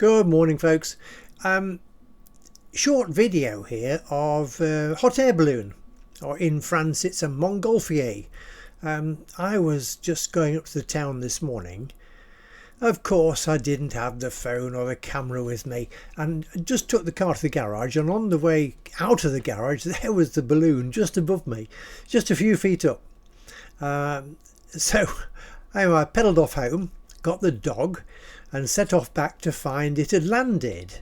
Good morning, folks. Short video here of hot air balloon, or in France it's a Montgolfier. I was just going up to the town this morning. Of course I didn't have the phone or the camera with me, and just took the car to the garage, and on the way out of the garage there was the balloon just above me, just a few feet up. So anyway, I pedalled off home, got the dog and set off back to find it had landed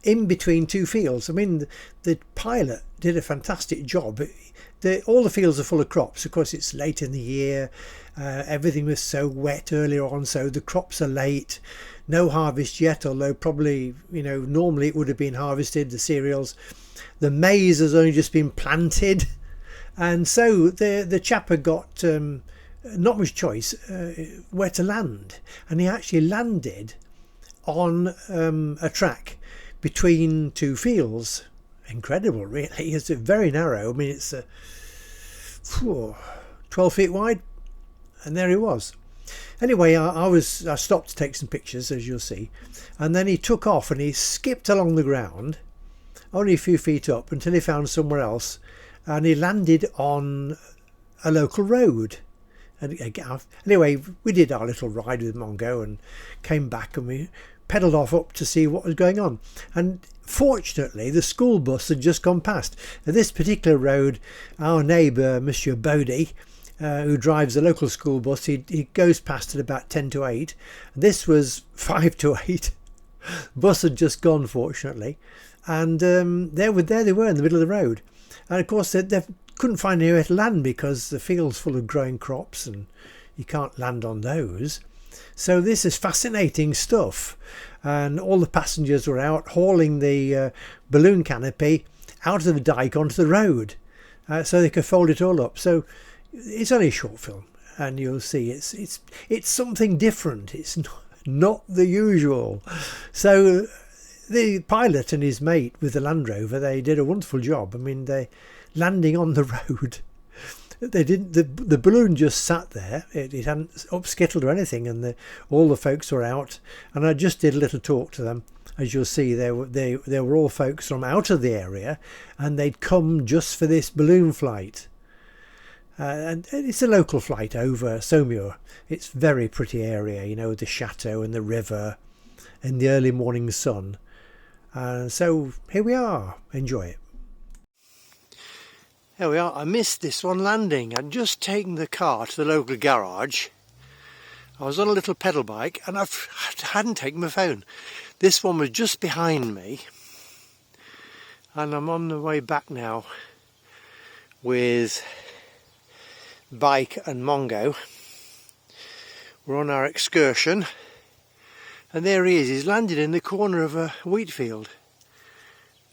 in between two fields. I mean, the pilot did a fantastic job. All the fields are full of crops. Of course, it's late in the year. Everything was so wet earlier on, so the crops are late. No harvest yet, although probably, normally it would have been harvested, the cereals. The maize has only just been planted. And so the chap had got not much choice where to land, and he actually landed on a track between two fields. Incredible, really. It's very narrow. I mean, it's 12 feet wide, and there he was. Anyway, I stopped to take some pictures, as you'll see, and then he took off and he skipped along the ground only a few feet up until he found somewhere else, and he landed on a local road. And anyway, we did our little ride with Mongo and came back, and we pedalled off up to see what was going on. And fortunately, the school bus had just gone past. At this particular road, our neighbour, Monsieur Bodie, who drives the local school bus, he goes past at about 10 to 8. This was 5 to 8. The bus had just gone, fortunately. And there they were in the middle of the road. And of course, they couldn't find anywhere to land because the field's full of growing crops and you can't land on those. So this is fascinating stuff, and all the passengers were out hauling the balloon canopy out of the dike onto the road so they could fold it all up. So it's only a short film, and you'll see it's something different. It's not the usual. So the pilot and his mate with the Land Rover, they did a wonderful job. I mean, they landing on the road. They didn't. The balloon just sat there. It hadn't upskittled or anything, and all the folks were out. And I just did a little talk to them. As you'll see, they were all folks from out of the area, and they'd come just for this balloon flight. And it's a local flight over Saumur. It's a very pretty area, with the chateau and the river, and the early morning sun. So here we are. Enjoy it. There we are. I missed this one landing. I'd just taken the car to the local garage. I was on a little pedal bike and I hadn't taken my phone. This one was just behind me, and I'm on the way back now with bike and Mongo. We're on our excursion, and there he is. He's landed in the corner of a wheat field.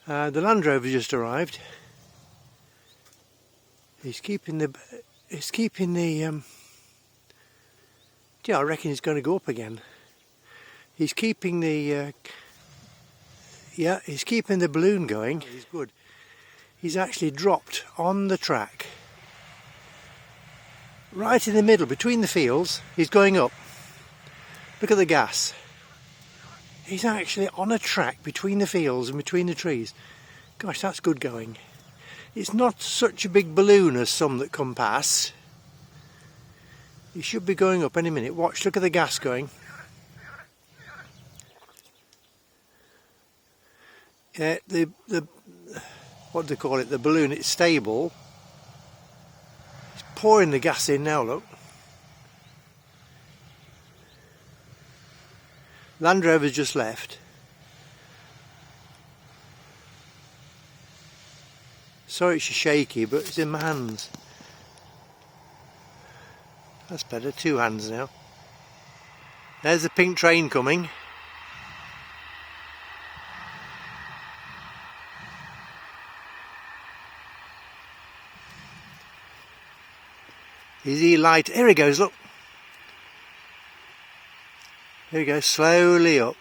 The Land Rover just arrived. He's keeping the I reckon he's going to go up again. He's keeping the he's keeping the balloon going. He's good. He's actually dropped on the track right in the middle between the fields. He's going up. Look at the gas. He's actually on a track between the fields and between the trees. Gosh, that's good going. It's not such a big balloon as some that come past. He should be going up any minute. Watch, look at the gas going. The what do they call it? The balloon, it's stable. It's pouring the gas in now, look. Land Rover's just left. Sorry it's shaky, but it's in my hands. That's better, 2 hands now. There's the pink train coming. Is he light? Here he goes, look. Here he goes, slowly up.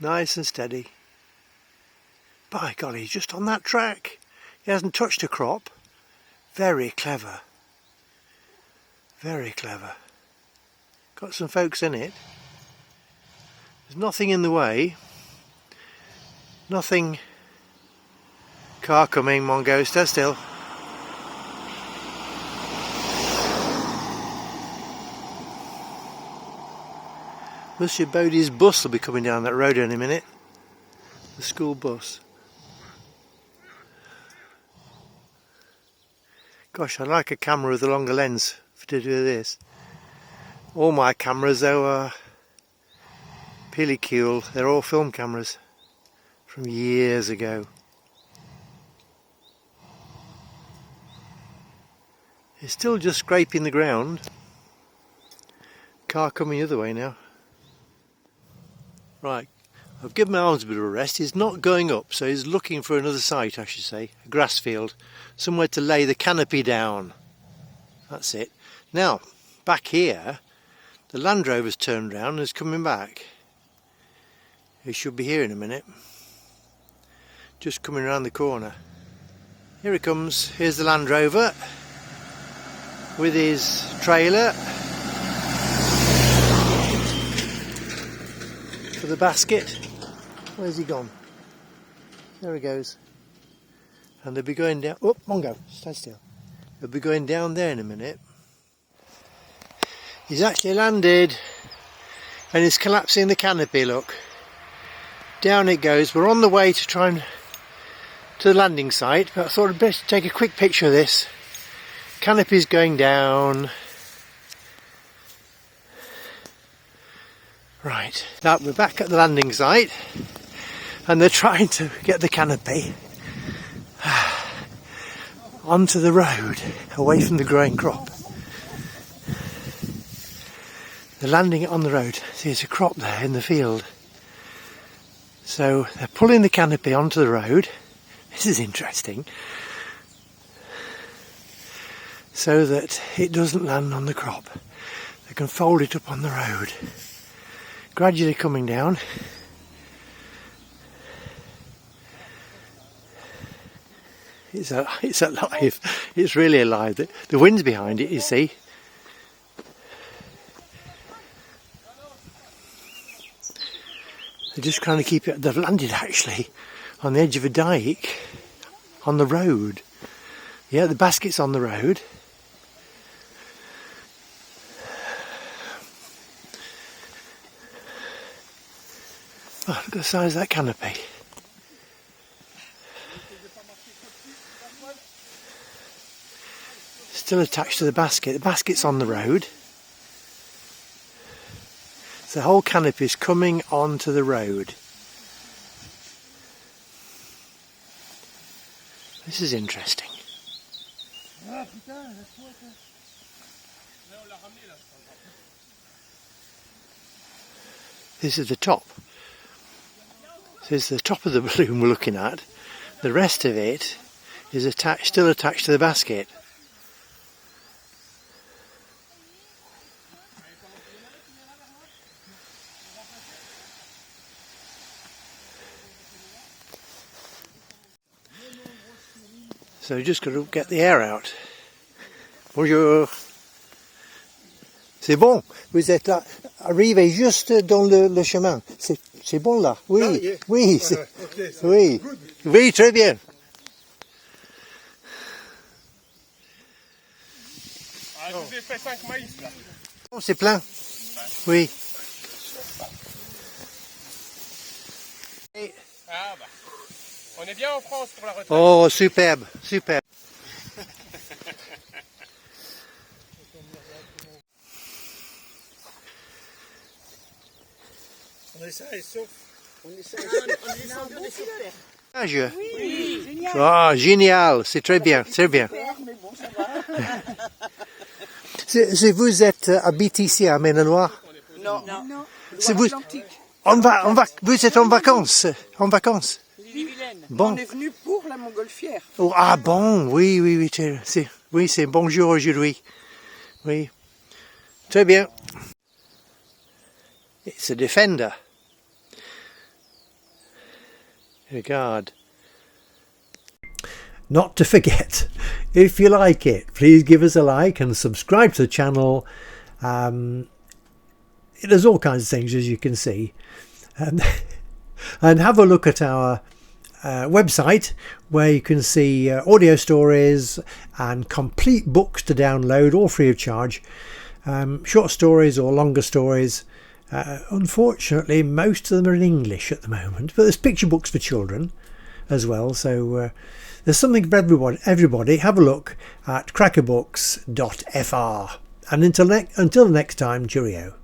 Nice and steady. By golly, he's just on that track. He hasn't touched a crop. Very clever. Very clever. Got some folks in it. There's nothing in the way. Nothing. Car coming, Mongo, stay still. Monsieur Bodie's bus will be coming down that road in a minute. The school bus. Gosh, I'd like a camera with a longer lens to do this. All my cameras though are pellicule, they're all film cameras from years ago. It's still just scraping the ground. Car coming the other way now. Right, I've given my arms a bit of a rest. He's not going up, so he's looking for another site, I should say, a grass field, somewhere to lay the canopy down. That's it. Now, back here, the Land Rover's turned round and is coming back. He should be here in a minute. Just coming around the corner. Here he comes. Here's the Land Rover with his trailer for the basket. Where's he gone? There he goes. And they'll be going down. Oh, Mongo, stand still. They'll be going down there in a minute. He's actually landed and he's collapsing the canopy, look. Down it goes. We're on the way to try and to the landing site, but I thought I'd best take a quick picture of this. Canopy's going down. Right, now we're back at the landing site and they're trying to get the canopy onto the road, away from the growing crop. They're landing it on the road. See, there's a crop there in the field. So they're pulling the canopy onto the road. This is interesting. So that it doesn't land on the crop. They can fold it up on the road. Gradually coming down. It's alive. It's really alive. The wind's behind it, you see. They're just trying to keep it. They've landed actually on the edge of a dike on the road. Yeah, the basket's on the road. Oh, look at the size of that canopy. Still attached to the basket. The basket's on the road. So the whole canopy is coming onto the road. This is interesting. This is the top. This is the top of the balloon we're looking at. The rest of it is still attached to the basket. So you just got to get the air out. Bonjour. C'est bon. Vous êtes là. Arrivez juste dans le chemin. C'est bon là. Oui. Ah, yeah. Oui. Okay, so oui. Good. Oui, très bien. Ah, je vous ai fait 5 maïs là. Oh, c'est plein. Oui. Ah bah. On est bien en France pour la retraite. Oh, superbe, superbe. On est ça et sauf. On est super. Ah, Oui, génial. oh, génial, c'est très bien, c'est bien. Mais bon, ça va. Si vous êtes habité ici à Maine-et-Loire, Non, non. vous êtes en vacances, Bon. On est venu pour la Montgolfière. Oh, ah bon, oui, c'est bonjour aujourd'hui. Oui, très bien. It's a Defender. Regard. Not to forget, if you like it, please give us a like and subscribe to the channel. It does all kinds of things, as you can see. and, and have a look at our website, where you can see audio stories and complete books to download, all free of charge. Short stories or longer stories. Unfortunately, most of them are in English at the moment, but there's picture books for children as well. So there's something for everybody. Have a look at crackerbooks.fr. And until next time, cheerio.